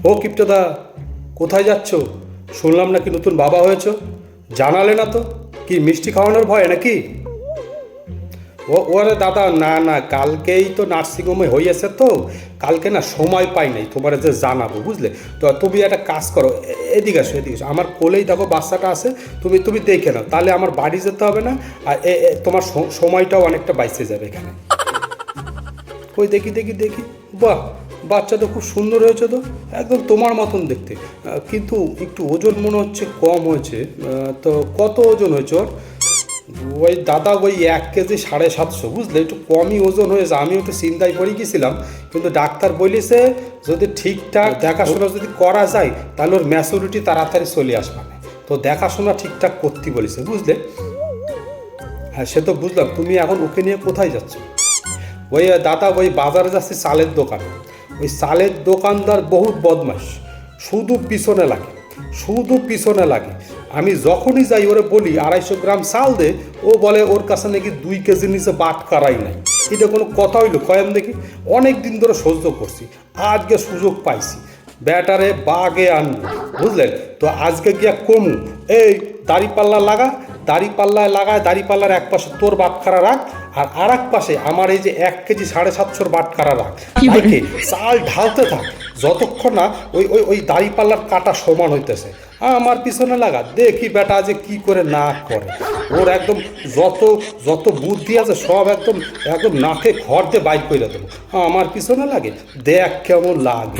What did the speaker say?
ও কিপ্টদা, কোথায় যাচ্ছ? শুনলাম নাকি নতুন বাবা হয়েছো, জানালে না তো। কি মিষ্টি খাওয়ানোর ভয় নাকি? ওরে দাদা, না না, কালকেই তো নার্সিংহোমে হইয়াছে তো, কালকে না সময় পাই নাই তোমার যে জানাবো, বুঝলে তো। তুমি একটা কাজ করো, এদিকে আসো, এদিকে আসো, আমার কোলেই দেখো বাচ্চাটা আছে, তুমি তুমি দেখে নাও, তাহলে আমার বাড়ি যেতে হবে না। আর তোমার সময়টাও অনেকটা বাইসে যাবে এখানে। ওই দেখি দেখি দেখি, বাহ, বাচ্চা তো খুব সুন্দর হয়েছে তো, একদম তোমার মতন দেখতে। কিন্তু একটু ওজন মনে হচ্ছে কম হয়েছে। তো কত ওজন হয়েছে ওর? ওই দাদা ওই 1 কেজি 750, বুঝলে, একটু কমই ওজন হয়েছে। আমি একটু চিন্তায় পড়ে গেছিলাম, কিন্তু ডাক্তার বলেছে যদি ঠিকঠাক দেখাশোনা যদি করা যায় তাহলে ওর ম্যাচুরিটি তাড়াতাড়ি চলে আসবে। তো দেখাশোনা ঠিকঠাক করতে বলেছে, বুঝলে। হ্যাঁ, সে তো বুঝলাম। তুমি এখন ওকে নিয়ে কোথায় যাচ্ছ? ওই দাদা ওই বাজারে যাচ্ছি চালের দোকান। ওই চালের দোকানদার বহুত বদমাস, শুধু পিছনে লাগে, শুধু পিছনে লাগে। আমি যখনই যাই ওরে বলি 250 গ্রাম চাল দে, ও বলে ওর কাছে নাকি 2 কেজির নিচে বাটখারাই নাই। এটা কোনো কথা হইলো? কয়েন দেখি। অনেক দিন ধরে সহ্য করছি, আজকে সুযোগ পাইছি, ব্যাটারে বাগে আনবো, বুঝলেন তো। আজকে গিয়া কমু, এই দাড়িপাল্লা লাগা, দাড়িপাল্লায় লাগায়, দাড়িপাল্লার এক পাশে তোর বাটখারা রাখ, আর এক পাশে আমার এই যে 1 কেজি 750 বাটখারা রাখ। রাখে চাল ঢালতে থাক যতক্ষণ না ওই ওই ওই দাড়িপাল্লার কাটা সমান হইতেছে। আমার পিছনে লাগা, দেখি বেটা যে কি করে না করে। ওর একদম যত যত বুদ্ধি আছে সব একদম একদম নাকে খড় দিয়ে বাইক করে দেবো। আমার পিছনে লাগে, দেখ কেমন লাগে।